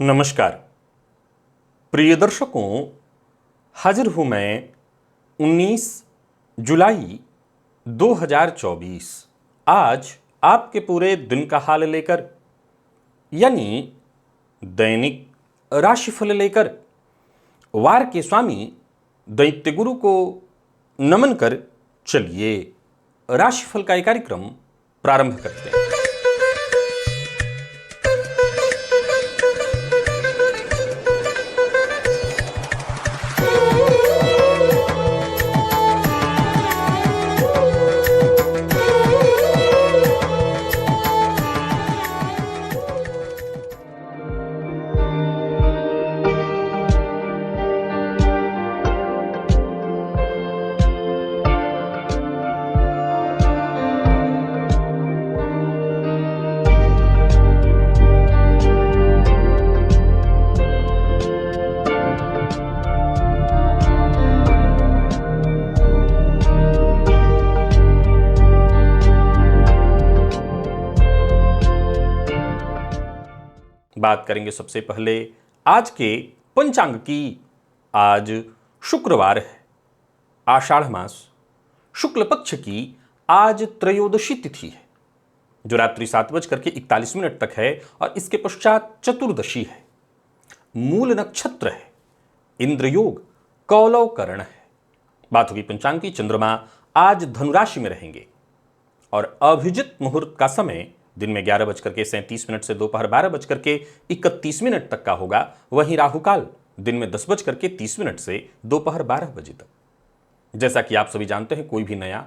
नमस्कार प्रिय दर्शकों, हाजिर हूं मैं 19 जुलाई 2024 आज आपके पूरे दिन का हाल लेकर, यानी दैनिक राशिफल लेकर वार के स्वामी दैत्य गुरु को नमन कर चलिए राशिफल का एक कार्यक्रम प्रारंभ करते हैं। बात करेंगे सबसे पहले आज के पंचांग की। आज शुक्रवार है, आषाढ़ मास शुक्ल पक्ष की आज त्रयोदशी तिथि है जो रात्रि 7:41 तक है और इसके पश्चात चतुर्दशी है। मूल नक्षत्र है, इंद्रयोग कौलव करण है। बात होगी पंचांग की। चंद्रमा आज धनुराशि में रहेंगे और अभिजित मुहूर्त का समय दिन में 11:37 से दोपहर 12:31 तक का होगा। वहीं राहुकाल दिन में 10:30 से दोपहर 12 बजे तक। जैसा कि आप सभी जानते हैं, कोई भी नया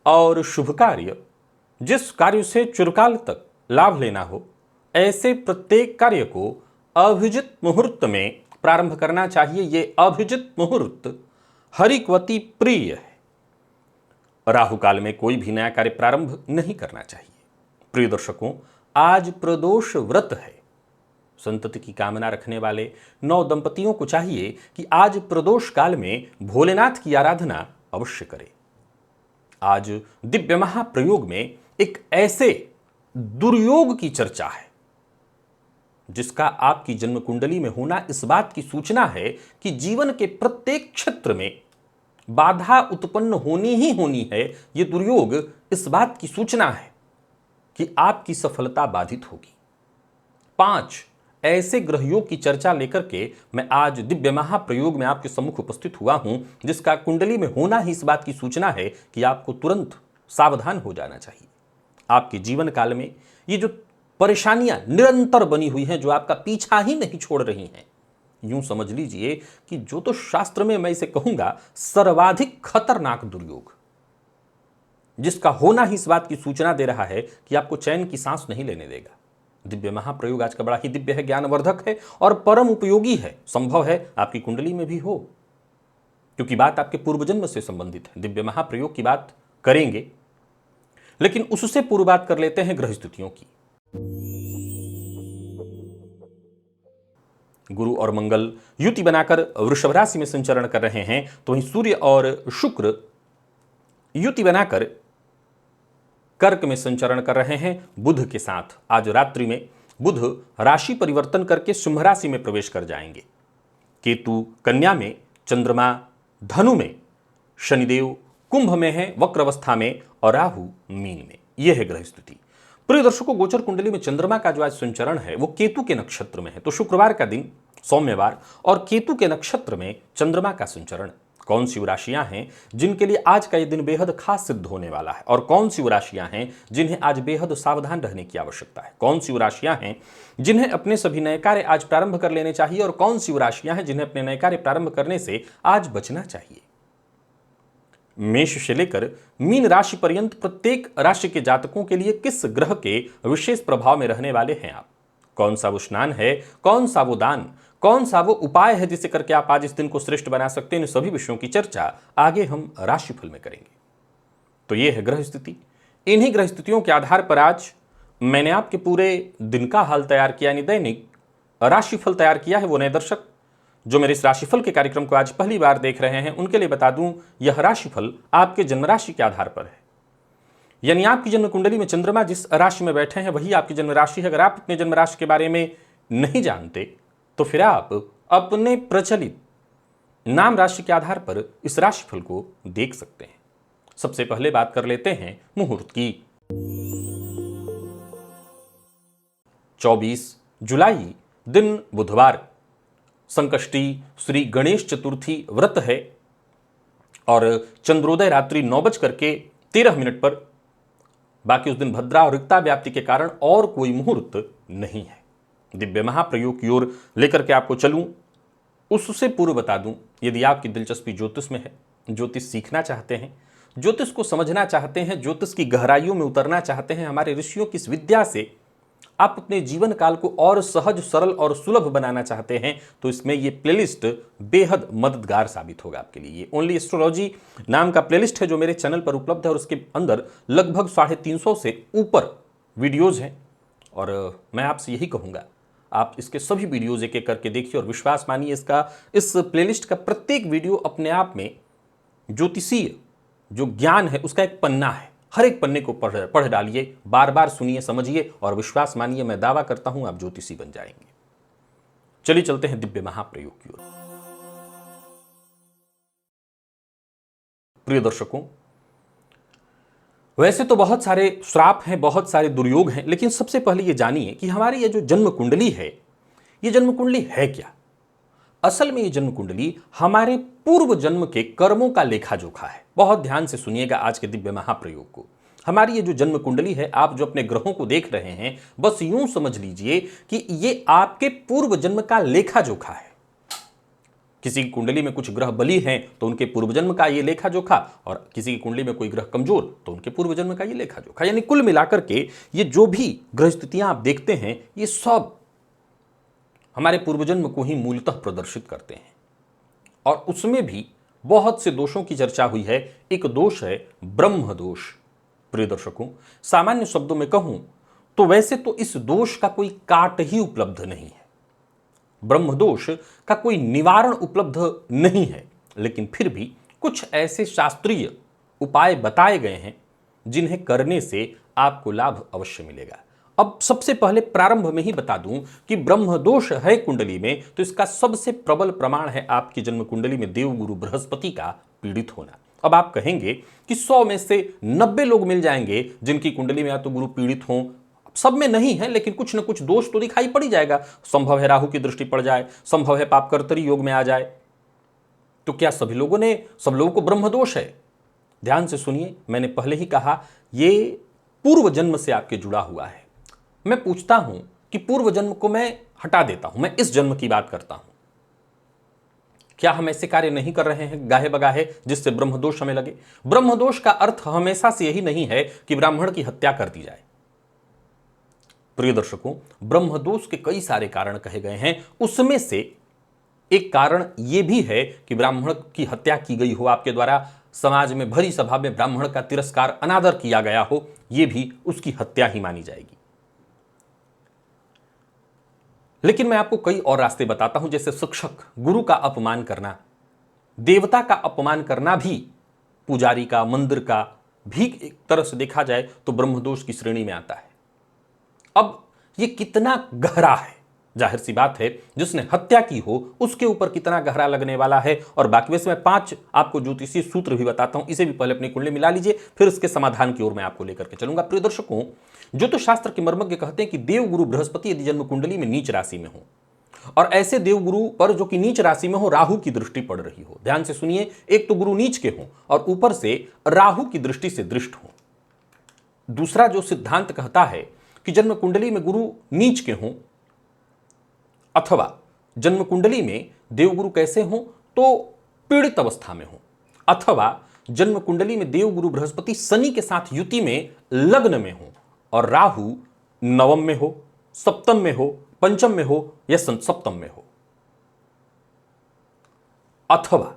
और शुभ कार्य, जिस कार्य से चिरकाल तक लाभ लेना हो, ऐसे प्रत्येक कार्य को अभिजित मुहूर्त में प्रारंभ करना चाहिए। ये अभिजित मुहूर्त हरिक्वती प्रिय है। राहुकाल में कोई भी नया कार्य प्रारंभ नहीं करना चाहिए। प्रिय दर्शकों, आज प्रदोष व्रत है। संतति की कामना रखने वाले नौ दंपतियों को चाहिए कि आज प्रदोष काल में भोलेनाथ की आराधना अवश्य करें। आज दिव्य महाप्रयोग में एक ऐसे दुर्योग की चर्चा है जिसका आपकी जन्म कुंडली में होना इस बात की सूचना है कि जीवन के प्रत्येक क्षेत्र में बाधा उत्पन्न होनी ही होनी है। यह दुर्योग इस बात की सूचना है कि आपकी सफलता बाधित होगी। 5 ऐसे ग्रहयोग की चर्चा लेकर के मैं आज दिव्य महाप्रयोग में आपके सम्मुख उपस्थित हुआ हूं, जिसका कुंडली में होना ही इस बात की सूचना है कि आपको तुरंत सावधान हो जाना चाहिए। आपके जीवन काल में ये जो परेशानियां निरंतर बनी हुई हैं, जो आपका पीछा ही नहीं छोड़ रही हैं, यूं समझ लीजिए कि ज्योतिष शास्त्र में मैं इसे कहूंगा सर्वाधिक खतरनाक दुर्योग, जिसका होना ही इस बात की सूचना दे रहा है कि आपको चैन की सांस नहीं लेने देगा। दिव्य महाप्रयोग आज का बड़ा ही दिव्य है, ज्ञानवर्धक है और परम उपयोगी है। संभव है आपकी कुंडली में भी हो, क्योंकि बात आपके पूर्व जन्म से संबंधित है। दिव्य महाप्रयोग की बात करेंगे, लेकिन उससे पूर्व बात कर लेते हैं ग्रह स्थितियों की। गुरु और मंगल युति बनाकर वृषभ राशि में संचरण कर रहे हैं, तो वहीं सूर्य और शुक्र युति बनाकर कर्क में संचरण कर रहे हैं बुध के साथ। आज रात्रि में बुध राशि परिवर्तन करके सिंह राशि में प्रवेश कर जाएंगे। केतु कन्या में, चंद्रमा धनु में, शनिदेव कुंभ में है वक्र अवस्था में और राहु मीन में। यह है ग्रह स्थिति। प्रिय दर्शकों, गोचर कुंडली में चंद्रमा का जो आज संचरण है वो केतु के नक्षत्र में है। तो शुक्रवार का दिन, सोमवार, और केतु के नक्षत्र में चंद्रमा का संचरण। कौन सी वो राशियां हैं जिनके लिए आज का यह दिन बेहद खास सिद्ध होने वाला है, और कौन सी वो राशियां हैं जिन्हें आज बेहद सावधान रहने की आवश्यकता है। कौन सी वो राशियां हैं जिन्हें अपने सभी नए कार्य आज प्रारंभ कर लेने चाहिए, और कौन सी वो राशियां हैं जिन्हें अपने नए कार्य प्रारंभ करने से आज बचना चाहिए। मेष से लेकर मीन राशि पर्यंत प्रत्येक राशि के जातकों के लिए किस ग्रह के विशेष प्रभाव में रहने वाले हैं आप, कौन सा वो स्नान है, कौन सा वो दान, कौन सा वो उपाय है जिसे करके आप आज इस दिन को श्रेष्ठ बना सकते हैं। इन सभी विषयों की चर्चा आगे हम राशिफल में करेंगे। तो ये है ग्रह स्थिति। इन्हीं ग्रह स्थितियों के आधार पर आज मैंने आपके पूरे दिन का हाल तैयार किया, यानी दैनिक राशिफल तैयार किया है। वो नए दर्शक जो मेरे इस राशिफल के कार्यक्रम को आज पहली बार देख रहे हैं, उनके लिए बता दूं, यह राशिफल आपके जन्म राशि के आधार पर है। यानी आपकी जन्म कुंडली में चंद्रमा जिस राशि में बैठे हैं वही आपकी जन्म राशि है। अगर आप अपने जन्म राशि के बारे में नहीं जानते तो फिर आप अपने प्रचलित नाम राशि के आधार पर इस राशिफल को देख सकते हैं। सबसे पहले बात कर लेते हैं मुहूर्त की। 24 जुलाई दिन बुधवार, संकष्टी श्री गणेश चतुर्थी व्रत है और चंद्रोदय रात्रि 9:13 पर। बाकी उस दिन भद्रा और रिक्ता व्याप्ति के कारण और कोई मुहूर्त नहीं है। दिव्य महाप्रयोग की ओर लेकर के आपको चलूं, उससे पूर्व बता दूं, यदि आपकी दिलचस्पी ज्योतिष में है, ज्योतिष सीखना चाहते हैं, ज्योतिष को समझना चाहते हैं, ज्योतिष की गहराइयों में उतरना चाहते हैं, हमारे ऋषियों की इस विद्या से आप अपने जीवन काल को और सहज, सरल और सुलभ बनाना चाहते हैं, तो इसमें ये प्लेलिस्ट बेहद मददगार साबित होगा आपके लिए। ये ओनली एस्ट्रोलॉजी नाम का प्लेलिस्ट है जो मेरे चैनल पर उपलब्ध है और उसके अंदर लगभग 350 से ऊपर वीडियोज हैं और मैं आपसे यही कहूँगा, आप इसके सभी वीडियोज एक एक करके देखिए और विश्वास मानिए, इस प्लेलिस्ट का प्रत्येक वीडियो अपने आप में ज्योतिषीय जो ज्ञान है उसका एक पन्ना है। हर एक पन्ने को पढ़ डालिए, बार बार सुनिए, समझिए और विश्वास मानिए, मैं दावा करता हूं आप ज्योतिषी बन जाएंगे। चलिए चलते हैं दिव्य महाप्रयोग की ओर। प्रिय दर्शकों, वैसे तो बहुत सारे श्राप हैं, बहुत सारे दुर्योग हैं, लेकिन सबसे पहले ये जानिए कि हमारी ये जो जन्म कुंडली है, ये जन्म कुंडली है क्या। असल में ये जन्म कुंडली हमारे पूर्व जन्म के कर्मों का लेखा जोखा है। बहुत ध्यान से सुनिएगा आज के दिव्य महाप्रयोग को। हमारी ये जो जन्म कुंडली है, आप जो अपने ग्रहों को देख रहे हैं, बस यूं समझ लीजिए कि ये आपके पूर्व जन्म का लेखा जोखा है। किसी की कुंडली में कुछ ग्रह बली हैं तो उनके पूर्व जन्म का ये लेखा जोखा, और किसी की कुंडली में कोई ग्रह कमजोर तो उनके पूर्व जन्म का ये लेखा जोखा। यानी कुल मिलाकर के ये जो भी ग्रह स्थितियां आप देखते हैं, ये सब हमारे पूर्वजन्म को ही मूलतः प्रदर्शित करते हैं। और उसमें भी बहुत से दोषों की चर्चा हुई है। एक दोष है ब्रह्म दोष। प्रिय दर्शकों, सामान्य शब्दों में कहूं तो वैसे तो इस दोष का कोई काट ही उपलब्ध नहीं है, ब्रह्म दोष का कोई निवारण उपलब्ध नहीं है, लेकिन फिर भी कुछ ऐसे शास्त्रीय उपाय बताए गए हैं जिन्हें करने से आपको लाभ अवश्य मिलेगा। अब सबसे पहले प्रारंभ में ही बता दूं कि ब्रह्म दोष है कुंडली में, तो इसका सबसे प्रबल प्रमाण है आपकी जन्म कुंडली में देवगुरु बृहस्पति का पीड़ित होना। अब आप कहेंगे कि 100 में से 90 लोग मिल जाएंगे जिनकी कुंडली में या तो गुरु पीड़ित हों, सब में नहीं है, लेकिन कुछ न कुछ दोष तो दिखाई पड़ ही जाएगा। संभव है राहु की दृष्टि पड़ जाए, संभव है पापकर्तरी योग में आ जाए। तो क्या सब लोगों को ब्रह्म दोष है? ध्यान से सुनिए, मैंने पहले ही कहा ये पूर्व जन्म से आपके जुड़ा हुआ है। मैं पूछता हूं कि पूर्व जन्म को मैं हटा देता हूं, मैं इस जन्म की बात करता हूं, क्या हम ऐसे कार्य नहीं कर रहे हैं गाहे बगाहे जिससे ब्रह्मदोष हमें लगे? ब्रह्मदोष का अर्थ हमेशा से यही नहीं है कि ब्राह्मण की हत्या कर दी जाए। प्रिय दर्शकों, ब्रह्मदोष के कई सारे कारण कहे गए हैं, उसमें से एक कारण यह भी है कि ब्राह्मण की हत्या की गई हो, आपके द्वारा समाज में भरी सभा में ब्राह्मण का तिरस्कार, अनादर किया गया हो, यह भी उसकी हत्या ही मानी जाएगी। लेकिन मैं आपको कई और रास्ते बताता हूं, जैसे शिक्षक, गुरु का अपमान करना, देवता का अपमान करना भी, पुजारी का, मंदिर का भी एक तरह से देखा जाए तो ब्रह्मदोष की श्रेणी में आता है। अब यह कितना गहरा है, जाहिर सी बात है जिसने हत्या की हो उसके ऊपर कितना गहरा लगने वाला है। और बाकी वैसे मैं 5 आपको ज्योतिषीय सूत्र भी बताता हूं, इसे भी पहले अपनी कुंडली मिला लीजिए, फिर इसके समाधान की ओर मैं आपको लेकर के चलूंगा। प्रिय दर्शकों, ज्योतिष शास्त्र के मर्मज्ञ कहते हैं कि देवगुरु बृहस्पति यदि जन्म कुंडली में नीच राशि में हो और ऐसे देवगुरु पर जो कि नीच राशि में हो राहु की दृष्टि पड़ रही हो, ध्यान से सुनिए, एक तो गुरु नीच के हो और ऊपर से राहु की दृष्टि से दृष्ट हो। दूसरा जो सिद्धांत कहता है कि जन्म कुंडली में गुरु नीच के हों अथवा जन्म कुंडली में देवगुरु कैसे हों तो पीड़ित अवस्था में हो, अथवा जन्म कुंडली में देवगुरु बृहस्पति शनि के साथ युति में लग्न में हो और राहु नवम में हो, सप्तम में हो, पंचम में हो या सप्तम में हो, अथवा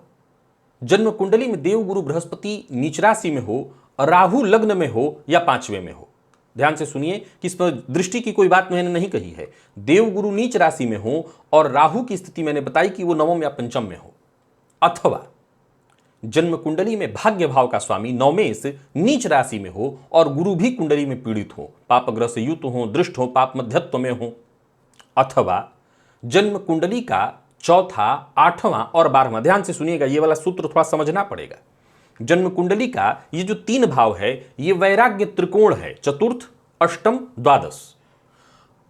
जन्म कुंडली में देवगुरु बृहस्पति नीच राशि में हो, राहु लग्न में हो या 5वें में हो। ध्यान से सुनिए कि इस पर दृष्टि की कोई बात मैंने नहीं कही है। देवगुरु नीच राशि में हो और राहु की स्थिति मैंने बताई कि वो नवम या पंचम में हो, अथवा जन्म कुंडली में भाग्य भाव का स्वामी नवमेश नीच राशि में हो और गुरु भी कुंडली में पीड़ित हो, पापग्रह से युक्त हो, दृष्ट हो, पाप मध्यत्व में हो, अथवा जन्म कुंडली का चौथा, 8वां और 12वां, ध्यान से सुनिएगा, ये वाला सूत्र थोड़ा समझना पड़ेगा। जन्म कुंडली का ये जो 3 भाव है, ये वैराग्य त्रिकोण है, चतुर्थ, अष्टम, द्वादश।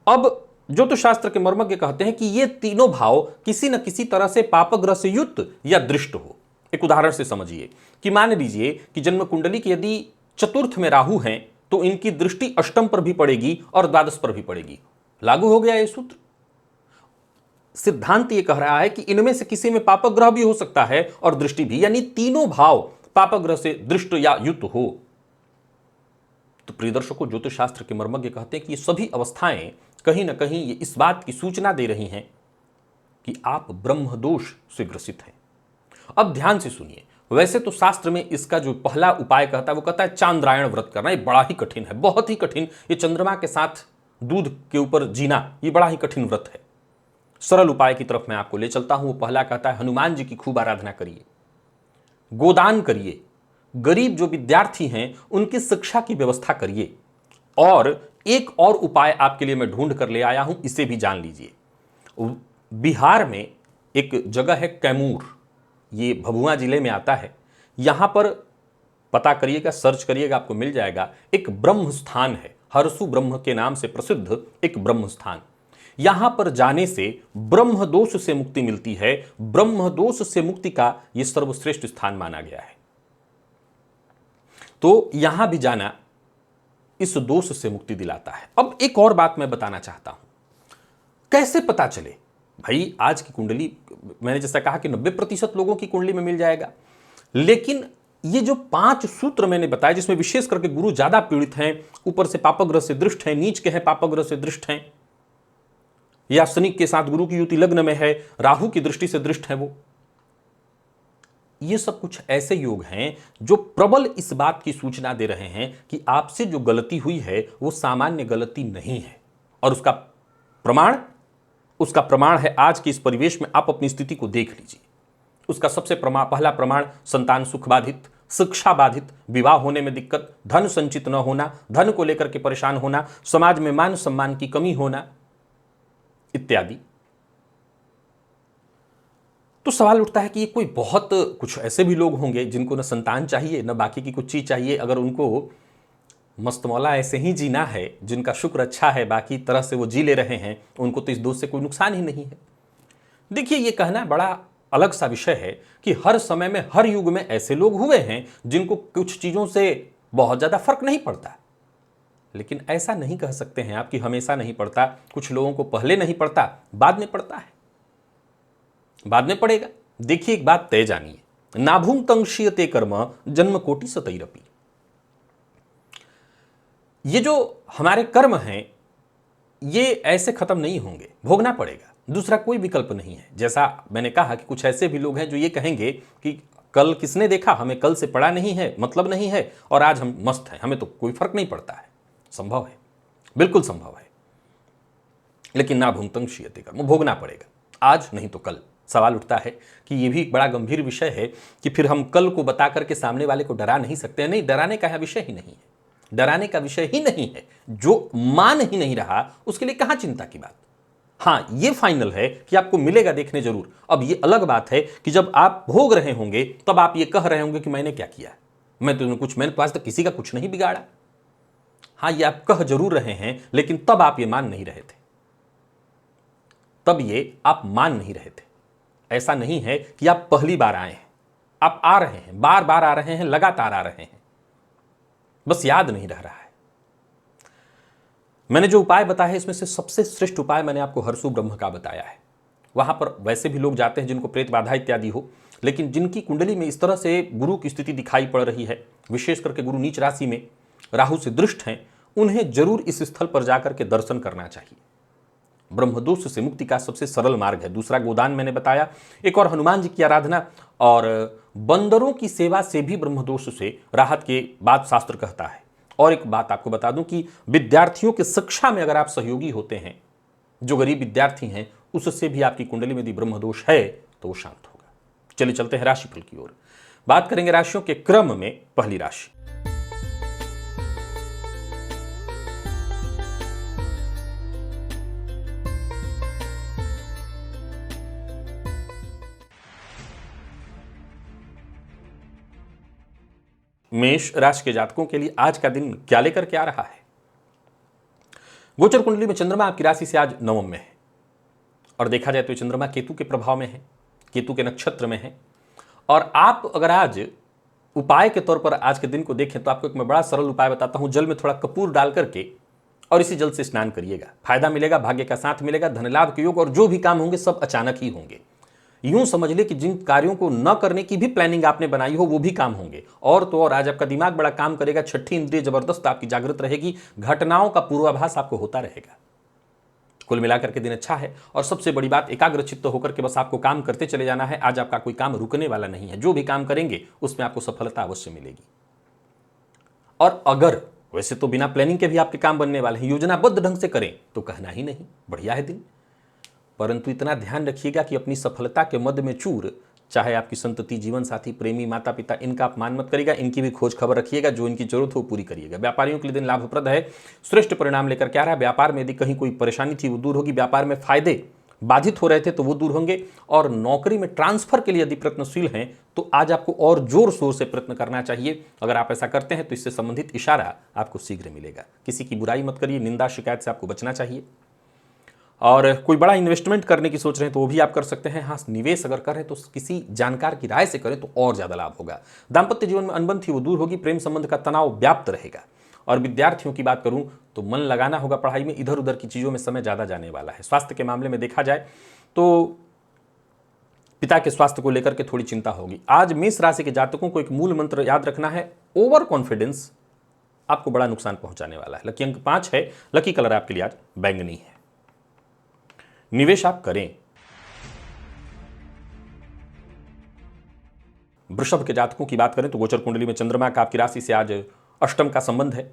अब ज्योतिष शास्त्र के मर्मज्ञ कहते हैं कि ये तीनों भाव किसी न किसी तरह से पापग्रह से युक्त या दृष्ट हो। एक उदाहरण से समझिए कि मान लीजिए कि जन्म कुंडली की यदि चतुर्थ में राहु हैं तो इनकी दृष्टि अष्टम पर भी पड़ेगी और द्वादश पर भी पड़ेगी। लागू हो गया ये सूत्र। सिद्धांत ये कह रहा है कि इनमें से किसी में पापग्रह भी हो सकता है और दृष्टि भी, यानी तीनों भाव पापग्रह से दृष्ट या युक्त हो। तो प्रिय दर्शकों, ज्योतिष शास्त्र के मर्मज्ञ कहते हैं कि ये सभी अवस्थाएं कहीं ना कहीं ये इस बात की सूचना दे रही हैं कि आप ब्रह्मदोष से ग्रसित हैं। अब ध्यान से सुनिए, वैसे तो शास्त्र में इसका जो पहला उपाय कहता है वो कहता है चांद्रायण व्रत करना। ये बड़ा ही कठिन है, बहुत ही कठिन। ये चंद्रमा के साथ दूध के ऊपर जीना, ये बड़ा ही कठिन व्रत है। सरल उपाय की तरफ मैं आपको ले चलता हूं। वो पहला कहता है हनुमान जी की खूब आराधना करिए, गोदान करिए, गरीब जो विद्यार्थी हैं उनकी शिक्षा की व्यवस्था करिए। और एक और उपाय आपके लिए मैं ढूंढ कर ले आया हूं, इसे भी जान लीजिए। बिहार में एक जगह है कैमूर, ये भभुआ जिले में आता है। यहां पर पता करिएगा, सर्च करिएगा, आपको मिल जाएगा। एक ब्रह्म स्थान है, हरसु ब्रह्म के नाम से प्रसिद्ध एक ब्रह्म स्थान। यहां पर जाने से ब्रह्म दोष से मुक्ति मिलती है। ब्रह्म दोष से मुक्ति का यह सर्वश्रेष्ठ स्थान माना गया है। तो यहां भी जाना इस दोष से मुक्ति दिलाता है। अब एक और बात मैं बताना चाहता हूं, कैसे पता चले भाई? आज की कुंडली, मैंने जैसा कहा कि 90% लोगों की कुंडली में मिल जाएगा, लेकिन ये जो 5 सूत्र मैंने बताए, जिसमें विशेष करके गुरु ज्यादा पीड़ित हैं, ऊपर से पापग्रह से दृष्ट हैं, नीच के हैं पापग्रह से दृष्ट हैं, या शनि के साथ गुरु की युति लग्न में है, राहु की दृष्टि से दृष्ट है, वो ये सब कुछ ऐसे योग हैं जो प्रबल इस बात की सूचना दे रहे हैं कि आपसे जो गलती हुई है वो सामान्य गलती नहीं है। और उसका प्रमाण है आज के इस परिवेश में। आप अपनी स्थिति को देख लीजिए। उसका सबसे पहला प्रमाण संतान सुख बाधित, शिक्षा बाधित, विवाह होने में दिक्कत, धन संचित न होना, धन को लेकर के परेशान होना, समाज में मान सम्मान की कमी होना इत्यादि। तो सवाल उठता है कि ये कोई बहुत कुछ ऐसे भी लोग होंगे जिनको न संतान चाहिए न बाकी की कुछ चीज चाहिए। अगर उनको मस्तमौला ऐसे ही जीना है, जिनका शुक्र अच्छा है, बाकी तरह से वो जी ले रहे हैं, उनको तो इस दोष से कोई नुकसान ही नहीं है। देखिए, ये कहना बड़ा अलग सा विषय है कि हर समय में, हर युग में ऐसे लोग हुए हैं जिनको कुछ चीजों से बहुत ज्यादा फर्क नहीं पड़ता। लेकिन ऐसा नहीं कह सकते हैं आप कि हमेशा नहीं पड़ता। कुछ लोगों को पहले नहीं पड़ता, बाद में पड़ता है, बाद में पड़ेगा। देखिए, एक बात तय जानिए, नाभूम तंक्षीयते कर्म जन्म कोटि सतैरपि। ये जो हमारे कर्म हैं ये ऐसे खत्म नहीं होंगे, भोगना पड़ेगा, दूसरा कोई विकल्प नहीं है। जैसा मैंने कहा कि कुछ ऐसे भी लोग हैं जो ये कहेंगे कि कल किसने देखा, हमें कल से पड़ा नहीं है, मतलब नहीं है, और आज हम मस्त हैं, हमें तो कोई फर्क नहीं पड़ता है। संभव है, बिल्कुल संभव है, लेकिन नाभूम तंक्षीयते कर्म, भोगना पड़ेगा, आज नहीं तो कल। सवाल उठता है कि यह भी एक बड़ा गंभीर विषय है कि फिर हम कल को बता करके सामने वाले को डरा नहीं सकते। नहीं, डराने का विषय ही नहीं है, डराने का विषय ही नहीं है। जो मान ही नहीं रहा उसके लिए कहां चिंता की बात। हां, यह फाइनल है कि आपको मिलेगा, देखने जरूर। अब यह अलग बात है कि जब आप भोग रहे होंगे तब आप ये कह रहे होंगे कि मैंने क्या किया, मैंने तो आज तक किसी का कुछ नहीं बिगाड़ा। हां, ये आप कह जरूर रहे हैं, लेकिन तब आप ये मान नहीं रहे थे, तब ये आप मान नहीं रहे थे। ऐसा नहीं है कि आप पहली बार आए हैं, आप आ रहे हैं, बार बार आ रहे हैं, लगातार आ रहे हैं, बस याद नहीं रह रहा है। मैंने जो उपाय बताया है इसमें से सबसे श्रेष्ठ उपाय मैंने आपको हरसु ब्रह्म का बताया है। वहां पर वैसे भी लोग जाते हैं जिनको प्रेत बाधा इत्यादि हो, लेकिन जिनकी कुंडली में इस तरह से गुरु की स्थिति दिखाई पड़ रही है, विशेष करके गुरु नीच राशि में राहु से दृष्ट हैं, उन्हें जरूर इस स्थल पर जाकर के दर्शन करना चाहिए। ब्रह्मदोष से मुक्ति का सबसे सरल मार्ग है। दूसरा गोदान मैंने बताया, एक और हनुमान जी की आराधना और बंदरों की सेवा से भी ब्रह्मदोष से राहत के बात शास्त्र कहता है। और एक बात आपको बता दूं कि विद्यार्थियों की शिक्षा में अगर आप सहयोगी होते हैं, जो गरीब विद्यार्थी हैं, उससे भी आपकी कुंडली में यदि ब्रह्मदोष है तो वो शांत होगा। चलिए चलते हैं राशिफल की ओर। बात करेंगे राशियों के क्रम में। पहली राशि मेष राशि के जातकों के लिए आज का दिन क्या लेकर के आ रहा है। गोचर कुंडली में चंद्रमा आपकी राशि से आज नवम में है और देखा जाए तो चंद्रमा केतु के प्रभाव में है, केतु के नक्षत्र में है। और आप अगर आज उपाय के तौर पर आज के दिन को देखें तो आपको एक मैं बड़ा सरल उपाय बताता हूं। जल में थोड़ा कपूर डाल करके और इसी जल से स्नान करिएगा, फायदा मिलेगा, भाग्य का साथ मिलेगा, धन लाभ के योग और जो भी काम होंगे सब अचानक ही होंगे। यूं समझ ले कि जिन कार्यों को न करने की भी प्लानिंग आपने बनाई हो वो भी काम होंगे। और तो और आज आपका दिमाग बड़ा काम करेगा, छठी इंद्रिय जबरदस्त आपकी जागृत रहेगी, घटनाओं का पूर्वाभास आपको होता रहेगा। कुल मिलाकर के दिन अच्छा है और सबसे बड़ी बात एकाग्रचित्त होकर के बस आपको काम करते चले जाना है। आज आपका कोई काम रुकने वाला नहीं है, जो भी काम करेंगे उसमें आपको सफलता अवश्य मिलेगी। और अगर वैसे तो बिना प्लानिंग के भी आपके काम बनने वाले हैं, योजनाबद्ध ढंग से करें तो कहना ही नहीं, बढ़िया है दिन। परंतु इतना ध्यान रखिएगा कि अपनी सफलता के मद में चूर, चाहे आपकी संतति, जीवन साथी, प्रेमी, माता पिता, इनका अपमान मत करिएगा, इनकी भी खोज खबर रखिएगा, जो इनकी जरूरत हो पूरी करिएगा। व्यापारियों के लिए दिन लाभप्रद है, श्रेष्ठ परिणाम लेकर के आ रहा है। व्यापार में यदि कहीं कोई परेशानी थी वो दूर होगी, व्यापार में फायदे बाधित हो रहे थे तो वो दूर होंगे। और नौकरी में ट्रांसफर के लिए यदि प्रयत्नशील हैं तो आज आपको और जोर शोर से प्रयत्न करना चाहिए। अगर आप ऐसा करते हैं तो इससे संबंधित इशारा आपको शीघ्र मिलेगा। किसी की बुराई मत करिए, निंदा शिकायत से आपको बचना चाहिए। और कोई बड़ा इन्वेस्टमेंट करने की सोच रहे हैं तो वो भी आप कर सकते हैं। हाँ, निवेश अगर करें तो किसी जानकार की राय से करें तो और ज्यादा लाभ होगा। दाम्पत्य जीवन में अनबन थी वो दूर होगी, प्रेम संबंध का तनाव व्याप्त रहेगा। और विद्यार्थियों की बात करूं तो मन लगाना होगा पढ़ाई में, इधर उधर की चीजों में समय ज्यादा जाने वाला है। स्वास्थ्य के मामले में देखा जाए तो पिता के स्वास्थ्य को लेकर के थोड़ी चिंता होगी। आज मेष राशि के जातकों को एक मूल मंत्र याद रखना है, ओवर कॉन्फिडेंस आपको बड़ा नुकसान पहुंचाने वाला है। लकी अंक 5 है, लकी कलर आपके लिए आज बैंगनी है। निवेश आप करें। वृषभ के जातकों की बात करें तो गोचर कुंडली में चंद्रमा का आपकी राशि से आज अष्टम का संबंध है।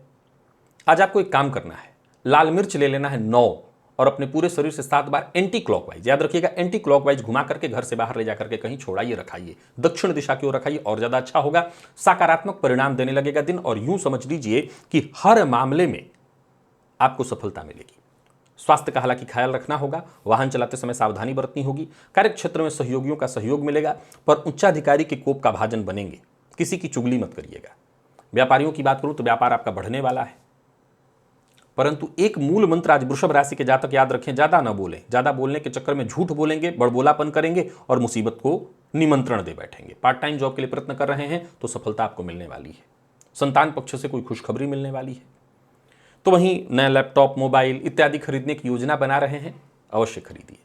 आज आपको एक काम करना है, लाल मिर्च ले लेना है 9 और अपने पूरे शरीर से 7 बार एंटी क्लॉकवाइज, याद रखिएगा एंटी क्लॉकवाइज घुमा करके घर से बाहर ले जाकर के कहीं छोड़ाइए, रखाइए, दक्षिण दिशा की ओर रखाइए और ज्यादा अच्छा होगा। सकारात्मक परिणाम देने लगेगा दिन और यूं समझ लीजिए कि हर मामले में आपको सफलता मिलेगी। स्वास्थ्य का हालांकि ख्याल रखना होगा, वाहन चलाते समय सावधानी बरतनी होगी। कार्यक्षेत्र में सहयोगियों का सहयोग मिलेगा पर उच्चाधिकारी के कोप का भाजन बनेंगे, किसी की चुगली मत करिएगा। व्यापारियों की बात करूं तो व्यापार आपका बढ़ने वाला है, परंतु एक मूल मंत्र आज वृषभ राशि के जातक याद रखें, ज्यादा ना बोलें। ज्यादा बोलने के चक्कर में झूठ बोलेंगे, बड़बोलापन करेंगे और मुसीबत को निमंत्रण दे बैठेंगे। पार्ट टाइम जॉब के लिए प्रयत्न कर रहे हैं तो सफलता आपको मिलने वाली है। संतान पक्ष से कोई खुशखबरी मिलने वाली है। तो वहीं नया लैपटॉप, मोबाइल इत्यादि खरीदने की योजना बना रहे हैं, अवश्य खरीदिए।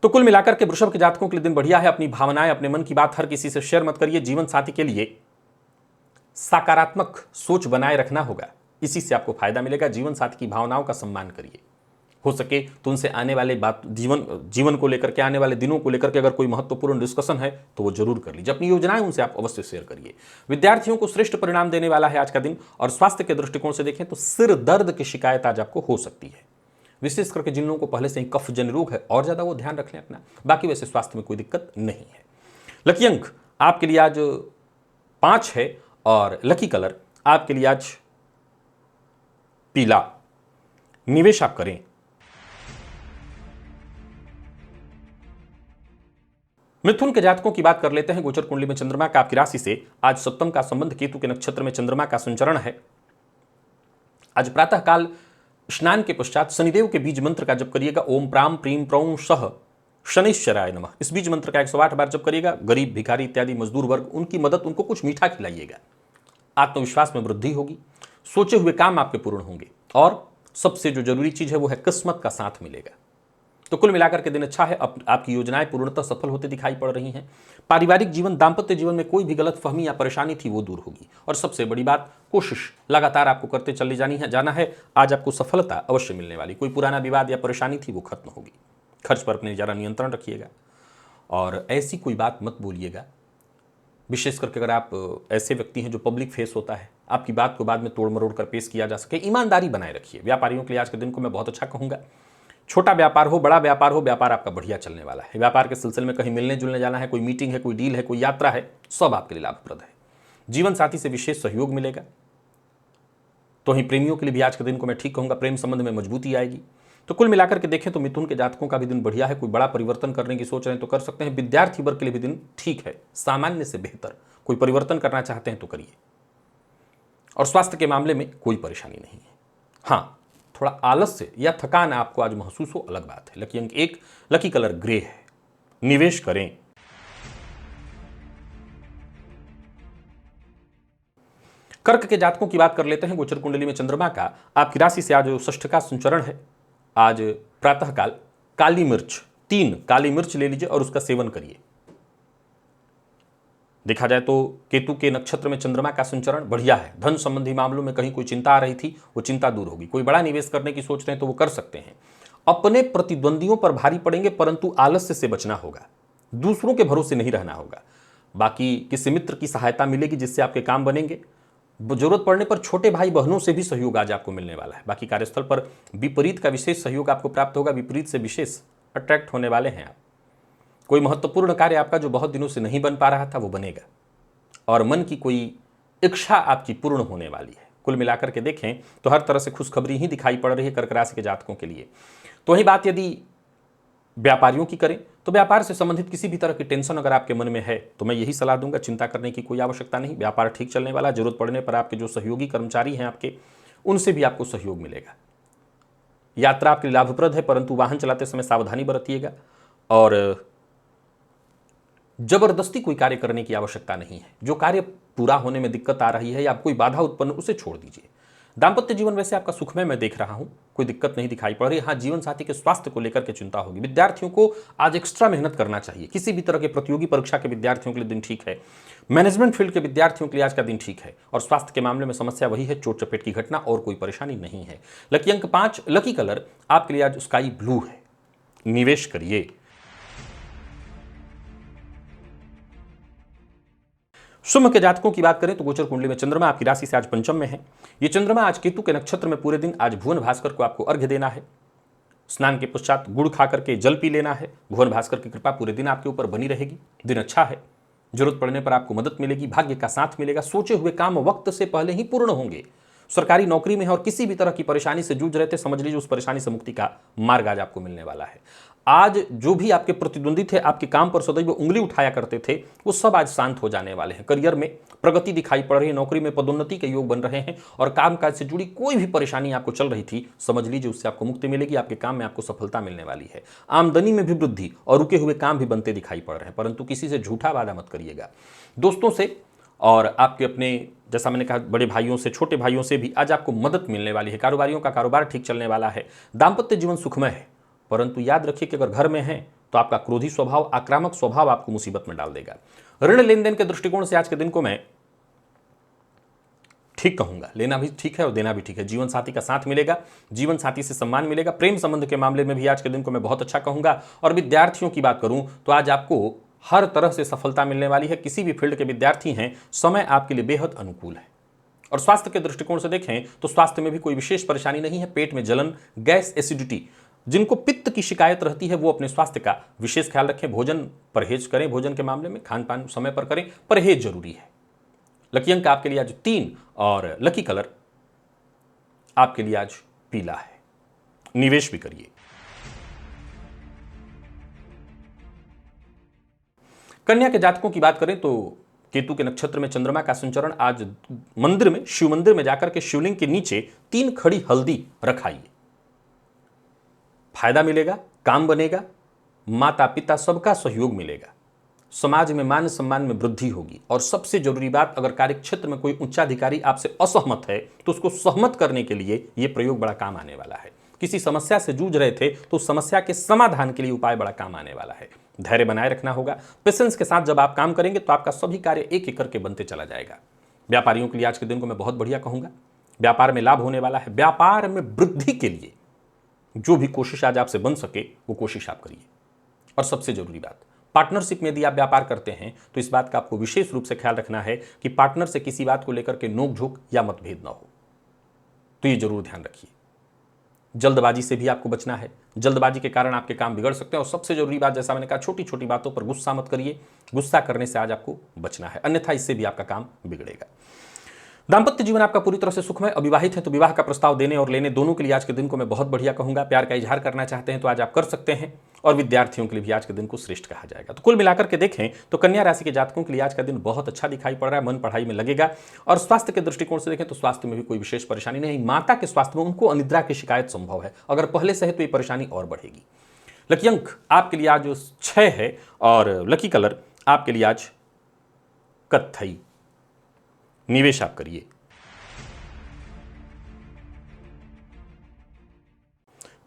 तो कुल मिलाकर के वृषभ के जातकों के लिए दिन बढ़िया है। अपनी भावनाएं, अपने मन की बात हर किसी से शेयर मत करिए। जीवन साथी के लिए सकारात्मक सोच बनाए रखना होगा, इसी से आपको फायदा मिलेगा। जीवन साथी की भावनाओं का सम्मान करिए। हो सके तो उनसे आने वाले बात जीवन को लेकर के, आने वाले दिनों को लेकर के अगर कोई महत्वपूर्ण डिस्कशन है तो वो जरूर कर लीजिए। अपनी योजनाएं उनसे आप अवश्य शेयर करिए। विद्यार्थियों को श्रेष्ठ परिणाम देने वाला है आज का दिन। और स्वास्थ्य के दृष्टिकोण से देखें तो सिर दर्द की शिकायत आज आपको हो सकती है, विशेष करके जिन लोगों को पहले से ही कफ जन रोग है और ज्यादा वो ध्यान रख लें अपना। बाकी वैसे स्वास्थ्य में कोई दिक्कत नहीं है। लकी अंक आपके लिए आज 5 है और लकी कलर आपके लिए आज पीला। निवेश आप करें। मिथुन के जातकों की बात कर लेते हैं। गोचर कुंडली में चंद्रमा का आपकी राशि से आज सप्तम का संबंध, केतु के नक्षत्र में चंद्रमा का संचरण है। आज प्रातः काल स्नान के पश्चात शनिदेव के बीज मंत्र का जप करिएगा। ओम प्राम प्रीम प्रौं सह शनिश्चराय नमः। इस बीज मंत्र का 108 बार जप करिएगा। गरीब, भिखारी इत्यादि मजदूर वर्ग, उनकी मदद, उनको कुछ मीठा खिलाइएगा। आत्मविश्वास में वृद्धि होगी, सोचे हुए काम आपके पूर्ण होंगे और सबसे जो जरूरी चीज है वो है किस्मत का साथ मिलेगा। तो कुल मिलाकर के दिन अच्छा है। आपकी योजनाएं पूर्णतः सफल होते दिखाई पड़ रही हैं। पारिवारिक जीवन, दाम्पत्य जीवन में कोई भी गलतफहमी या परेशानी थी वो दूर होगी। और सबसे बड़ी बात, कोशिश लगातार आपको करते चले जाना है। आज आपको सफलता अवश्य मिलने वाली। कोई पुराना विवाद या परेशानी थी वो खत्म होगी। खर्च पर अपने जरा नियंत्रण रखिएगा और ऐसी कोई बात मत बोलिएगा, विशेष करके अगर आप ऐसे व्यक्ति हैं जो पब्लिक फेस होता है, आपकी बात को बाद में तोड़ मरोड़ कर पेश किया जा सके। ईमानदारी बनाए रखिए। व्यापारियों के लिए आज के दिन को मैं बहुत अच्छा कहूंगा। छोटा व्यापार हो, बड़ा व्यापार हो, व्यापार आपका बढ़िया चलने वाला है। व्यापार के सिलसिले में कहीं मिलने जुलने जाना है, कोई मीटिंग है, कोई डील है, कोई यात्रा है, सब आपके लिए लाभप्रद है। जीवन साथी से विशेष सहयोग मिलेगा। तो वहीं प्रेमियों के लिए भी आज के दिन को मैं ठीक कहूंगा, प्रेम संबंध में मजबूती आएगी। तो कुल मिलाकर के देखें तो मिथुन के जातकों का भी दिन बढ़िया है। कोई बड़ा परिवर्तन करने की सोच रहे हैं तो कर सकते हैं। विद्यार्थी वर्ग के लिए भी दिन ठीक है, सामान्य से बेहतर। कोई परिवर्तन करना चाहते हैं तो करिए। और स्वास्थ्य के मामले में कोई परेशानी नहीं है। हाँ, थोड़ा आलस्य या थकान आपको आज महसूस हो, अलग बात है। लकी अंक 1, लकी कलर ग्रे है, निवेश करें। कर्क के जातकों की बात कर लेते हैं। गोचर कुंडली में चंद्रमा का आपकी राशि से आज षष्ठ का संचरण है। आज प्रातःकाल काली मिर्च, 3 काली मिर्च ले लीजिए और उसका सेवन करिए। देखा जाए तो केतु के नक्षत्र में चंद्रमा का संचरण बढ़िया है। धन संबंधी मामलों में कहीं कोई चिंता आ रही थी, वो चिंता दूर होगी। कोई बड़ा निवेश करने की सोच रहे हैं तो वो कर सकते हैं। अपने प्रतिद्वंदियों पर भारी पड़ेंगे, परंतु आलस्य से बचना होगा, दूसरों के भरोसे नहीं रहना होगा। बाकी किसी मित्र की सहायता मिलेगी जिससे आपके काम बनेंगे। जरूरत पड़ने पर छोटे भाई बहनों से भी सहयोग आज आपको मिलने वाला है। बाकी कार्यस्थल पर विपरीत का विशेष सहयोग आपको प्राप्त होगा। विपरीत से विशेष अट्रैक्ट होने वाले हैं आप। कोई महत्वपूर्ण कार्य आपका जो बहुत दिनों से नहीं बन पा रहा था वो बनेगा और मन की कोई इच्छा आपकी पूर्ण होने वाली है। कुल मिलाकर के देखें तो हर तरह से खुशखबरी ही दिखाई पड़ रही है कर्क राशि के जातकों के लिए। तो वही बात यदि व्यापारियों की करें तो व्यापार से संबंधित किसी भी तरह की टेंशन अगर आपके मन में है तो मैं यही सलाह दूंगा, चिंता करने की कोई आवश्यकता नहीं। व्यापार ठीक चलने वाला, जरूरत पड़ने पर आपके जो सहयोगी कर्मचारी हैं आपके, उनसे भी आपको सहयोग मिलेगा। यात्रा आपके लिए लाभप्रद है, परंतु वाहन चलाते समय सावधानी बरतिएगा और जबरदस्ती कोई कार्य करने की आवश्यकता नहीं है। जो कार्य पूरा होने में दिक्कत आ रही है या कोई बाधा उत्पन्न, उसे छोड़ दीजिए। दाम्पत्य जीवन वैसे आपका सुखमय मैं देख रहा हूं, कोई दिक्कत नहीं दिखाई पड़ रही। हाँ, जीवन साथी के स्वास्थ्य को लेकर के चिंता होगी। विद्यार्थियों को आज एक्स्ट्रा मेहनत करना चाहिए। किसी भी तरह के प्रतियोगी परीक्षा के विद्यार्थियों के लिए दिन ठीक है। मैनेजमेंट फील्ड के विद्यार्थियों के लिए आज का दिन ठीक है। और स्वास्थ्य के मामले में समस्या वही है, चोट चपेट की घटना, और कोई परेशानी नहीं है। लकी अंक 5, लकी कलर आपके लिए आज स्काई ब्लू है, निवेश करिए। सिंह के जातकों की बात करें तो गोचर कुंडली में चंद्रमा आपकी राशि से आज पंचम में है। ये चंद्रमा आज केतु के नक्षत्र में पूरे दिन। आज भुवन भास्कर को आपको अर्घ्य देना है। स्नान के पश्चात गुड़ खा करके जल पी लेना है। भुवन भास्कर की कृपा पूरे दिन आपके ऊपर बनी रहेगी। दिन अच्छा है, जरूरत पड़ने पर आपको मदद मिलेगी, भाग्य का साथ मिलेगा। सोचे हुए काम वक्त से पहले ही पूर्ण होंगे। सरकारी नौकरी में है और किसी भी तरह की परेशानी से जूझ रहे थे, समझ लीजिए उस परेशानी से मुक्ति का मार्ग आज आपको मिलने वाला है। आज जो भी आपके प्रतिद्वंदी थे, आपके काम पर सदैव उंगली उठाया करते थे, वो सब आज शांत हो जाने वाले हैं। करियर में प्रगति दिखाई पड़ रही है, नौकरी में पदोन्नति के योग बन रहे हैं और कामकाज से जुड़ी कोई भी परेशानी आपको चल रही थी, समझ लीजिए उससे आपको मुक्ति मिलेगी। आपके काम में आपको सफलता मिलने वाली है। आमदनी में भी वृद्धि और रुके हुए काम भी बनते दिखाई पड़ रहे हैं, परंतु किसी से झूठा वादा मत करिएगा। दोस्तों से और आपके अपने, जैसा मैंने कहा, बड़े भाइयों से, छोटे भाइयों से भी आज आपको मदद मिलने वाली है। कारोबारियों का कारोबार ठीक चलने वाला है। दाम्पत्य जीवन सुखमय है, परंतु याद रखिए कि अगर घर में है तो आपका क्रोधी स्वभाव, आक्रामक स्वभाव आपको मुसीबत में डाल देगा। ऋण लेन देन के दृष्टिकोण से आज के दिन को मैं ठीक कहूंगा। लेना भी ठीक है और देना भी ठीक है। जीवन साथी का साथ मिलेगा, जीवन साथी से सम्मान मिलेगा। प्रेम संबंध के मामले में भी आज के दिन को मैं बहुत अच्छा कहूंगा। और विद्यार्थियों की बात करूं तो आज आपको हर तरह से सफलता मिलने वाली है। किसी भी फील्ड के विद्यार्थी हैं, समय आपके लिए बेहद अनुकूल है। और स्वास्थ्य के दृष्टिकोण से देखें तो स्वास्थ्य में भी कोई विशेष परेशानी नहीं है। पेट में जलन, गैस, एसिडिटी, जिनको पित्त की शिकायत रहती है वो अपने स्वास्थ्य का विशेष ख्याल रखें। भोजन परहेज करें, भोजन के मामले में खान पान समय पर करें, परहेज जरूरी है। लकी अंक आपके लिए आज 3 और लकी कलर आपके लिए आज पीला है, निवेश भी करिए। कन्या के जातकों की बात करें तो केतु के नक्षत्र में चंद्रमा का संचरण। आज मंदिर में, शिव मंदिर में जाकर के शिवलिंग के नीचे 3 खड़ी हल्दी रखाइए। फायदा मिलेगा, काम बनेगा, माता पिता सबका सहयोग मिलेगा, समाज में मान सम्मान में वृद्धि होगी। और सबसे जरूरी बात, अगर कार्यक्षेत्र में कोई उच्चाधिकारी आपसे असहमत है तो उसको सहमत करने के लिए यह प्रयोग बड़ा काम आने वाला है। किसी समस्या से जूझ रहे थे तो उस समस्या के समाधान के लिए उपाय बड़ा काम आने वाला है। धैर्य बनाए रखना होगा। पेशेंस के साथ जब आप काम करेंगे तो आपका सभी कार्य एक एक करके बनते चला जाएगा। व्यापारियों के लिए आज के दिन को मैं बहुत बढ़िया कहूंगा। व्यापार में लाभ होने वाला है। व्यापार में वृद्धि के लिए जो भी कोशिश आज आपसे बन सके वो कोशिश आप करिए। और सबसे जरूरी बात, पार्टनरशिप में यदि आप व्यापार करते हैं तो इस बात का आपको विशेष रूप से ख्याल रखना है कि पार्टनर से किसी बात को लेकर के नोकझोंक या मतभेद ना हो। तो ये जरूर ध्यान रखिए। जल्दबाजी से भी आपको बचना है। जल्दबाजी के कारण आपके काम बिगड़ सकते हैं। और सबसे जरूरी बात, जैसा मैंने कहा, छोटी छोटी बातों पर गुस्सा मत करिए। गुस्सा करने से आज आपको बचना है, अन्यथा इससे भी आपका काम बिगड़ेगा। दाम्पत्य जीवन आपका पूरी तरह से सुखमय। अविवाहित है तो विवाह का प्रस्ताव देने और लेने दोनों के लिए आज के दिन को मैं बहुत बढ़िया कहूंगा। प्यार का इजहार करना चाहते हैं तो आज आप कर सकते हैं, और विद्यार्थियों के लिए भी आज के दिन को श्रेष्ठ कहा जाएगा। तो कुल मिलाकर के देखें तो कन्या राशि के जातकों के लिए आज का दिन बहुत अच्छा दिखाई पड़ रहा है। मन पढ़ाई में लगेगा, और स्वास्थ्य के दृष्टिकोण से देखें तो स्वास्थ्य में भी कोई विशेष परेशानी नहीं। माता के स्वास्थ्य में उनको अनिद्रा की शिकायत संभव है, अगर पहले से है तो ये परेशानी और बढ़ेगी। लकी अंक आपके लिए आज 6 है, और लकी कलर आपके लिए आज कत्थई। निवेश आप करिए।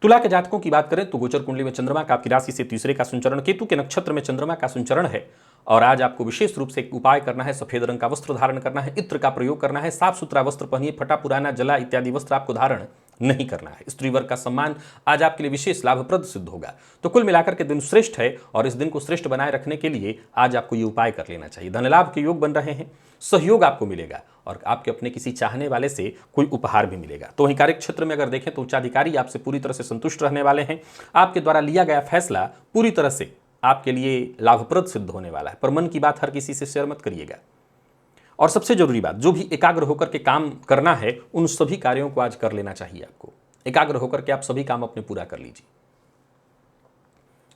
तुला के जातकों की बात करें तो गोचर कुंडली में चंद्रमा का आपकी राशि से तीसरे का संचरण, केतु के नक्षत्र में चंद्रमा का संचरण है, और आज आपको विशेष रूप से एक उपाय करना है। सफेद रंग का वस्त्र धारण करना है, इत्र का प्रयोग करना है, साफ सुथरा वस्त्र पहनिए। फटा पुराना जला इत्यादि वस्त्र आपको धारण नहीं करना है। स्त्री वर्ग का सम्मान आज आपके लिए विशेष लाभप्रद सिद्ध होगा। तो कुल मिलाकर के दिन श्रेष्ठ है, और इस दिन को श्रेष्ठ बनाए रखने के लिए आज आपको ये उपाय कर लेना चाहिए। धन लाभ के योग बन रहे हैं, सहयोग आपको मिलेगा, और आपके अपने किसी चाहने वाले से कोई उपहार भी मिलेगा। तो वहीं कार्य क्षेत्र में अगर देखें तो उच्चाधिकारी आपसे पूरी तरह से संतुष्ट रहने वाले हैं। आपके द्वारा लिया गया फैसला पूरी तरह से आपके लिए लाभप्रद सिद्ध होने वाला है। पर मन की बात हर किसी से शेयर मत करिएगा। और सबसे जरूरी बात, जो भी एकाग्र होकर के काम करना है उन सभी कार्यों को आज कर लेना चाहिए आपको। एकाग्र होकर के आप सभी काम अपने पूरा कर लीजिए।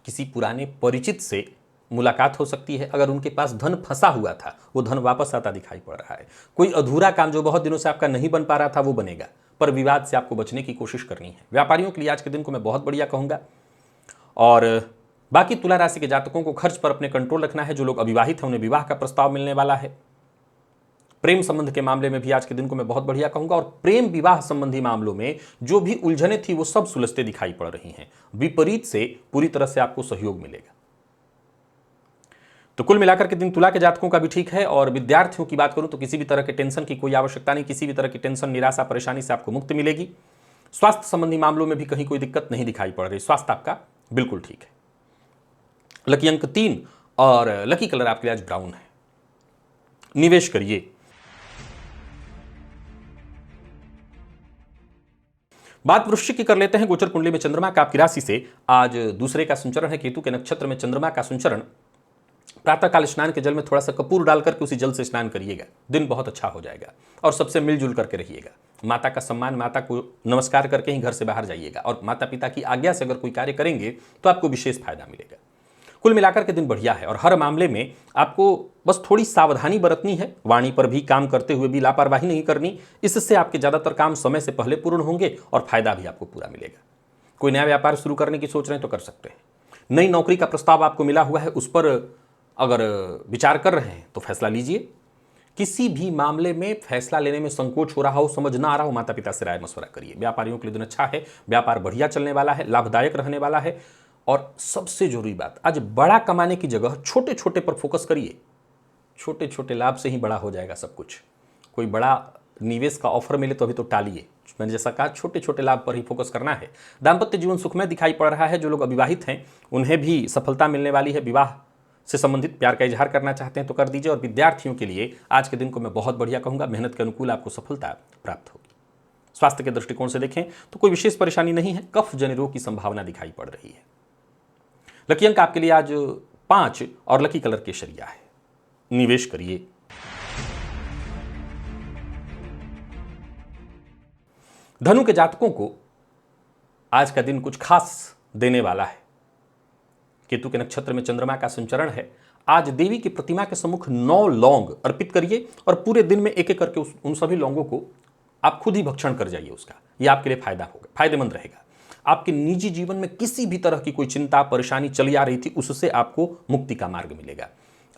किसी पुराने परिचित से मुलाकात हो सकती है, अगर उनके पास धन फंसा हुआ था वो धन वापस आता दिखाई पड़ रहा है। कोई अधूरा काम जो बहुत दिनों से आपका नहीं बन पा रहा था वो बनेगा, पर विवाद से आपको बचने की कोशिश करनी है। व्यापारियों के लिए आज के दिन को मैं बहुत बढ़िया कहूंगा। और बाकी तुला राशि के जातकों को खर्च पर अपने कंट्रोल रखना है। जो लोग अविवाहित हैं उन्हें विवाह का प्रस्ताव मिलने वाला है। प्रेम संबंध के मामले में भी आज के दिन को मैं बहुत बढ़िया कहूंगा, और प्रेम विवाह संबंधी मामलों में जो भी उलझने थी वो सब सुलझते दिखाई पड़ रही हैं। विपरीत से पूरी तरह से आपको सहयोग मिलेगा। तो कुल मिलाकर के दिन तुला के जातकों का भी ठीक है। और विद्यार्थियों की बात करूं तो किसी भी तरह के टेंशन की कोई आवश्यकता नहीं। किसी भी तरह की टेंशन, निराशा, परेशानी से आपको मुक्ति मिलेगी। स्वास्थ्य संबंधी मामलों में भी कहीं कोई दिक्कत नहीं दिखाई पड़ रही। स्वास्थ्य आपका बिल्कुल ठीक है। लकी अंक 3 और लकी कलर आपके लिए आज ब्राउन है। निवेश करिए। बात वृश्चिक की कर लेते हैं। गोचर कुंडली में चंद्रमा का आपकी राशि से आज दूसरे का संचरण है। केतु के नक्षत्र में चंद्रमा का संचरण। प्रातःकाल स्नान के जल में थोड़ा सा कपूर डालकर के उसी जल से स्नान करिएगा। दिन बहुत अच्छा हो जाएगा, और सबसे मिलजुल करके रहिएगा। माता का सम्मान, माता को नमस्कार करके ही घर से बाहर जाइएगा, और माता पिता की आज्ञा से अगर कोई कार्य करेंगे तो आपको विशेष फायदा मिलेगा। कुल मिलाकर के दिन बढ़िया है, और हर मामले में आपको बस थोड़ी सावधानी बरतनी है। वाणी पर भी काम करते हुए भी लापरवाही नहीं करनी। इससे आपके ज़्यादातर काम समय से पहले पूर्ण होंगे और फायदा भी आपको पूरा मिलेगा। कोई नया व्यापार शुरू करने की सोच रहे हैं तो कर सकते हैं। नई नौकरी का प्रस्ताव आपको मिला हुआ है, उस पर अगर विचार कर रहे हैं तो फैसला लीजिए। किसी भी मामले में फैसला लेने में संकोच हो रहा हो, समझ ना आ रहा हो, माता पिता से राय मशवरा करिए। व्यापारियों के लिए दिन अच्छा है, व्यापार बढ़िया चलने वाला है, लाभदायक रहने वाला है। और सबसे जरूरी बात, आज बड़ा कमाने की जगह छोटे छोटे पर फोकस करिए। छोटे छोटे लाभ से ही बड़ा हो जाएगा सब कुछ। कोई बड़ा निवेश का ऑफर मिले तो अभी तो टालिए। मैंने जैसा कहा, छोटे छोटे लाभ पर ही फोकस करना है। दाम्पत्य जीवन सुखमय दिखाई पड़ रहा है। जो लोग अविवाहित हैं उन्हें भी सफलता मिलने वाली है। विवाह से संबंधित प्यार का इजहार करना चाहते हैं तो कर दीजिए। और विद्यार्थियों के लिए आज के दिन को मैं बहुत बढ़िया कहूंगा। मेहनत के अनुकूल आपको सफलता प्राप्त होगी। स्वास्थ्य के दृष्टिकोण से देखें तो कोई विशेष परेशानी नहीं है। कफ जनित रोग की संभावना दिखाई पड़ रही है। लकी अंक आपके लिए आज 5 और लकी कलर केसरिया है। निवेश करिए। धनु के जातकों को आज का दिन कुछ खास देने वाला है। केतु के नक्षत्र में चंद्रमा का संचरण है। आज देवी की प्रतिमा के सम्मुख 9 लौंग अर्पित करिए, और पूरे दिन में एक एक करके उन सभी लौंगों को आप खुद ही भक्षण कर जाइए। उसका यह आपके लिए फायदेमंद रहेगा। आपके निजी जीवन में किसी भी तरह की कोई चिंता, परेशानी चली आ रही थी, उससे आपको मुक्ति का मार्ग मिलेगा।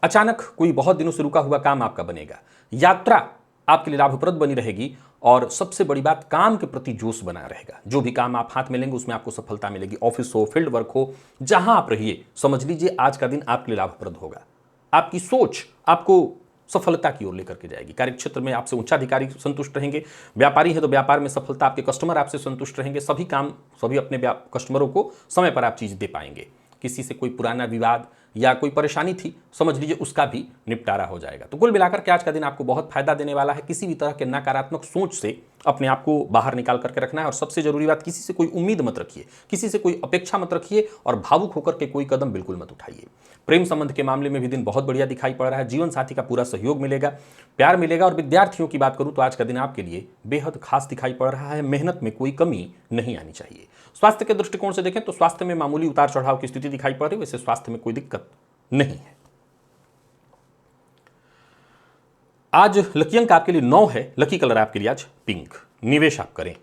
अचानक कोई बहुत दिनों से रुका हुआ काम आपका बनेगा। यात्रा आपके लिए लाभप्रद बनी रहेगी, और सबसे बड़ी बात, काम के प्रति जोश बना रहेगा। जो भी काम आप हाथ में लेंगे उसमें आपको सफलता मिलेगी। ऑफिस हो, फील्ड वर्क हो, जहां आप रहिए, समझ लीजिए आज का दिन आपके लिए लाभप्रद होगा। आपकी सोच आपको सफलता की ओर लेकर के जाएगी। कार्यक्षेत्र में आपसे उच्चाधिकारी संतुष्ट रहेंगे। व्यापारी है तो व्यापार में सफलता, आपके कस्टमर आपसे संतुष्ट रहेंगे। सभी अपने कस्टमरों को समय पर आप चीज दे पाएंगे। किसी से कोई पुराना विवाद या कोई परेशानी थी, समझ लीजिए उसका भी निपटारा हो जाएगा। तो कुल मिलाकर के आज का दिन आपको बहुत फायदा देने वाला है। किसी भी तरह के नकारात्मक सोच से अपने आप को बाहर निकाल करके रखना है। और सबसे जरूरी बात, किसी से कोई उम्मीद मत रखिए, किसी से कोई अपेक्षा मत रखिए और भावुक होकर के कोई कदम बिल्कुल मत उठाइए। प्रेम संबंध के मामले में भी दिन बहुत बढ़िया दिखाई पड़ रहा है। जीवन साथी का पूरा सहयोग मिलेगा, प्यार मिलेगा। और विद्यार्थियों की बात करूं तो आज का दिन आपके लिए बेहद खास दिखाई पड़ रहा है। मेहनत में कोई कमी नहीं आनी चाहिए। स्वास्थ्य के दृष्टिकोण से देखें तो स्वास्थ्य में मामूली उतार चढ़ाव की स्थिति दिखाई पड़ रही है, वैसे स्वास्थ्य में कोई दिक्कत नहीं है। आज लकी अंक आपके लिए 9 है। लकी कलर आपके लिए आज पिंक। निवेश आप करें।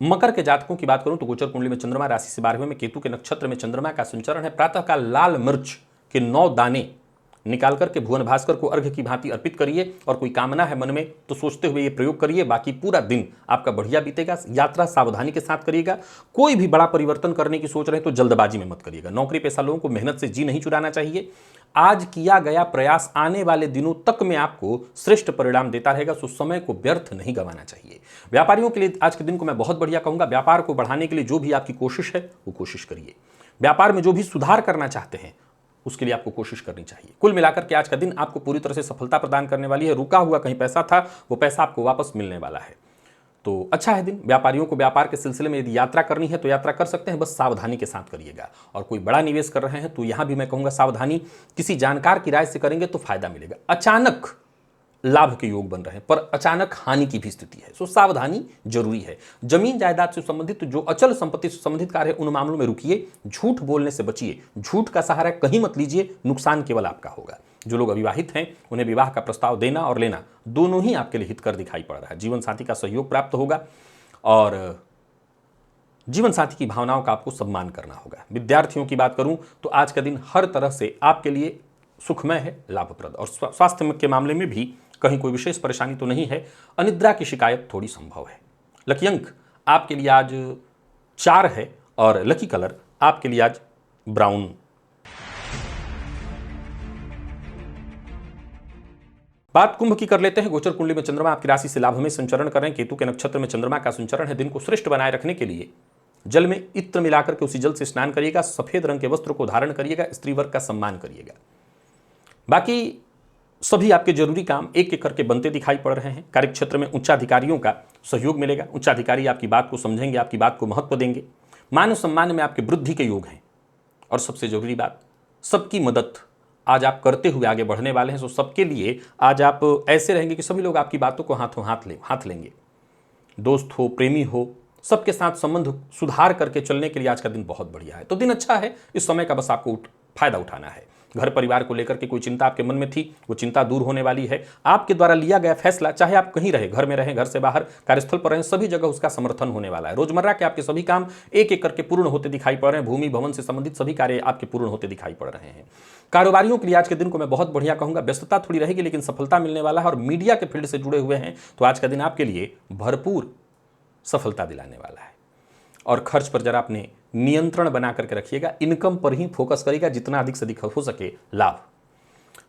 मकर के जातकों की बात करूं तो गोचर कुंडली में चंद्रमा राशि से 12वें में, केतु के नक्षत्र में चंद्रमा का संचरण है। प्रातःकाल लाल मिर्च के 9 दाने निकाल करके भुवन भास्कर को अर्घ्य की भांति अर्पित करिए। और कोई कामना है मन में तो सोचते हुए ये प्रयोग करिए। बाकी पूरा दिन आपका बढ़िया बीतेगा। यात्रा सावधानी के साथ करिएगा। कोई भी बड़ा परिवर्तन करने की सोच रहे हैं तो जल्दबाजी में मत करिएगा। नौकरी पेशा लोगों को मेहनत से जी नहीं चुराना चाहिए। आज किया गया प्रयास आने वाले दिनों तक में आपको श्रेष्ठ परिणाम देता रहेगा, सो समय को व्यर्थ नहीं गंवाना चाहिए। व्यापारियों के लिए आज के दिन को मैं बहुत बढ़िया कहूंगा। व्यापार को बढ़ाने के लिए जो भी आपकी कोशिश है वो कोशिश करिए। व्यापार में जो भी सुधार करना चाहते हैं उसके लिए आपको कोशिश करनी चाहिए। कुल मिलाकर के आज का दिन आपको पूरी तरह से सफलता प्रदान करने वाली है। रुका हुआ कहीं पैसा था वो पैसा आपको वापस मिलने वाला है, तो अच्छा है दिन। व्यापारियों को व्यापार के सिलसिले में यदि यात्रा करनी है तो यात्रा कर सकते हैं, बस सावधानी के साथ करिएगा। और कोई बड़ा निवेश कर रहे हैं तो यहां भी मैं कहूंगा सावधानी, किसी जानकार की राय से करेंगे तो फायदा मिलेगा। अचानक लाभ के योग बन रहे हैं पर अचानक हानि की भी स्थिति है, सो सावधानी जरूरी है। जमीन जायदाद से संबंधित जो अचल संपत्ति से संबंधित कार्य है उन मामलों में रुकिए। झूठ बोलने से बचिए, झूठ का सहारा कहीं मत लीजिए, नुकसान केवल आपका होगा। जो लोग अविवाहित हैं उन्हें विवाह का प्रस्ताव देना और लेना दोनों ही आपके लिए हितकर दिखाई पड़ रहा है। जीवन साथी का सहयोग प्राप्त होगा और जीवन साथी की भावनाओं का आपको सम्मान करना होगा। विद्यार्थियों की बात करूं तो आज का दिन हर तरह से आपके लिए सुखमय है, लाभप्रद। और स्वास्थ्य के मामले में भी कहीं कोई विशेष परेशानी तो नहीं है। अनिद्रा की शिकायत थोड़ी संभव है। लकी अंक आपके लिए आज 4 है और लकी कलर आपके लिए आज ब्राउन। बात कुंभ की कर लेते हैं। गोचर कुंडली में चंद्रमा आपकी राशि से लाभ में संचरण कर रहे हैं। केतु के नक्षत्र में चंद्रमा का संचरण है। दिन को श्रेष्ठ बनाए रखने के लिए जल में इत्र मिलाकर के उसी जल से स्नान करिएगा। सफेद रंग के वस्त्र को धारण करिएगा। स्त्री वर्ग का सम्मान करिएगा। बाकी सभी आपके जरूरी काम एक एक करके बनते दिखाई पड़ रहे हैं। कार्यक्षेत्र में उच्चाधिकारियों का सहयोग मिलेगा। उच्चाधिकारी आपकी बात को समझेंगे, आपकी बात को महत्व देंगे। मान सम्मान में आपके वृद्धि के योग हैं। और सबसे जरूरी बात, सबकी मदद आज आप करते हुए आगे बढ़ने वाले हैं। सो सबके लिए आज आप ऐसे रहेंगे कि सभी लोग आपकी बातों को हाथों हाथ लेंगे। दोस्त हो, प्रेमी हो, सबके साथ संबंध सुधार करके चलने के लिए आज का दिन बहुत बढ़िया है। तो दिन अच्छा है, इस समय का बस आपको फायदा उठाना है। घर परिवार को लेकर के कोई चिंता आपके मन में थी वो चिंता दूर होने वाली है। आपके द्वारा लिया गया फैसला, चाहे आप कहीं रहे, घर में रहें, घर से बाहर, कार्यस्थल पर रहें, सभी जगह उसका समर्थन होने वाला है। रोजमर्रा के आपके सभी काम एक एक करके पूर्ण होते दिखाई पड़ रहे हैं। भूमि भवन से संबंधित सभी कार्य आपके पूर्ण होते दिखाई पड़ रहे हैं। कारोबारियों के लिए आज के दिन को मैं बहुत बढ़िया कहूंगा। व्यस्तता थोड़ी रहेगी लेकिन सफलता मिलने वाला है। और मीडिया के फील्ड से जुड़े हुए हैं तो आज का दिन आपके लिए भरपूर सफलता दिलाने वाला है। और खर्च पर जरा अपने नियंत्रण बना करके रखिएगा। इनकम पर ही फोकस करिएगा, जितना अधिक से अधिक हो सके लाभ।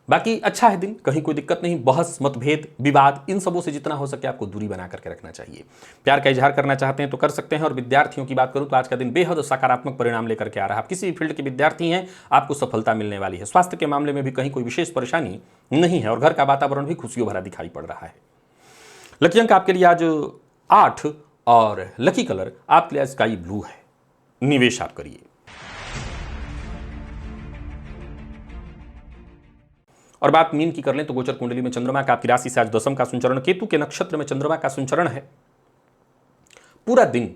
बाकी अच्छा है दिन, कहीं कोई दिक्कत नहीं। बहस, मतभेद, विवाद, इन सबों से जितना हो सके आपको दूरी बना करके रखना चाहिए। प्यार का इजहार करना चाहते हैं तो कर सकते हैं। और विद्यार्थियों की बात करूं तो आज का दिन बेहद सकारात्मक परिणाम लेकर के आ रहा है। आप किसी भी फील्ड के विद्यार्थी हैं, आपको सफलता मिलने वाली है। स्वास्थ्य के मामले में भी कहीं कोई विशेष परेशानी नहीं है और घर का वातावरण भी खुशियों भरा दिखाई पड़ रहा है। लकी अंक आपके लिए आज 8 और लकी कलर आपके लिए स्काई ब्लू है। निवेश आप करिए। और बात मीन की कर लें तो गोचर कुंडली में चंद्रमा का आपकी राशि से आज 10वें का संचरण, केतु के नक्षत्र में चंद्रमा का संचरण है। पूरा दिन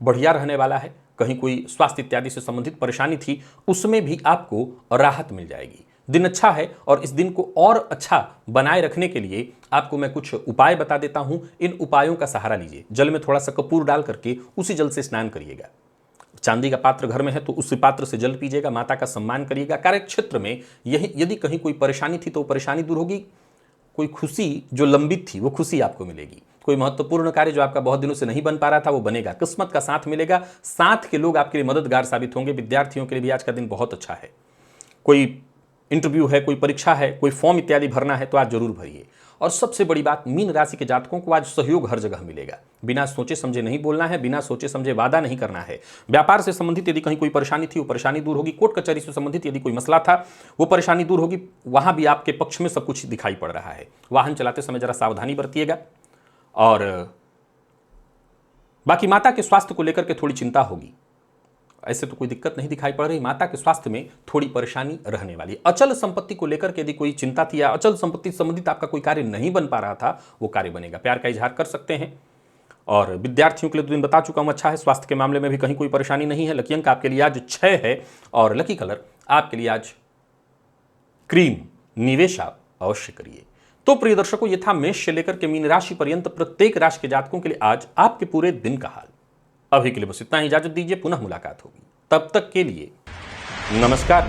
बढ़िया रहने वाला है। कहीं कोई स्वास्थ्य इत्यादि से संबंधित परेशानी थी उसमें भी आपको राहत मिल जाएगी। दिन अच्छा है और इस दिन को और अच्छा बनाए रखने के लिए आपको मैं कुछ उपाय बता देता हूं। इन उपायों का सहारा लीजिए। जल में थोड़ा सा कपूर डाल करके उसी जल से स्नान करिएगा। चांदी का पात्र घर में है तो उसी पात्र से जल पीजिएगा। माता का सम्मान करिएगा। कार्यक्षेत्र में यदि कहीं कोई परेशानी थी तो वो परेशानी दूर होगी। कोई खुशी जो लंबित थी वो खुशी आपको मिलेगी। कोई महत्वपूर्ण कार्य जो आपका बहुत दिनों से नहीं बन पा रहा था वो बनेगा। किस्मत का साथ मिलेगा। साथ के लोग आपके लिए मददगार साबित होंगे। विद्यार्थियों के लिए भी आज का दिन बहुत अच्छा है। कोई इंटरव्यू है, कोई परीक्षा है, कोई फॉर्म इत्यादि भरना है तो आज जरूर भरिए। और सबसे बड़ी बात, मीन राशि के जातकों को आज सहयोग हर जगह मिलेगा। बिना सोचे समझे नहीं बोलना है, बिना सोचे समझे वादा नहीं करना है। व्यापार से संबंधित यदि कहीं कोई परेशानी थी वो परेशानी दूर होगी। कोर्ट कचहरी से संबंधित यदि कोई मसला था वो परेशानी दूर होगी। वहां भी आपके पक्ष में सब कुछ दिखाई पड़ रहा है। वाहन चलाते समय जरा सावधानी बरतिएगा। और बाकी माता के स्वास्थ्य को लेकर के थोड़ी चिंता होगी। ऐसे तो कोई दिक्कत नहीं दिखाई पड़ रही। माता के स्वास्थ्य में थोड़ी परेशानी रहने वाली। अचल संपत्ति को लेकर के यदि कोई चिंता थी या अचल संपत्ति से संबंधित आपका कोई कार्य नहीं बन पा रहा था, वो कार्य बनेगा। प्यार का इजहार कर सकते हैं। और विद्यार्थियों के लिए 2 दिन बता चुका हूं, अच्छा है। स्वास्थ्य के मामले में भी कहीं कोई परेशानी नहीं है। लकी अंक आपके लिए आज 6 है और लकी कलर आपके लिए आज क्रीम। निवेश आप अवश्य करिए। तो प्रिय दर्शकों, ये था मेष से लेकर के मीन राशि पर्यंत प्रत्येक राशि के जातकों के लिए आज आपके पूरे दिन का हाल। अभी के लिए बस इतना ही। इजाजत दीजिए, पुनः मुलाकात होगी। तब तक के लिए नमस्कार।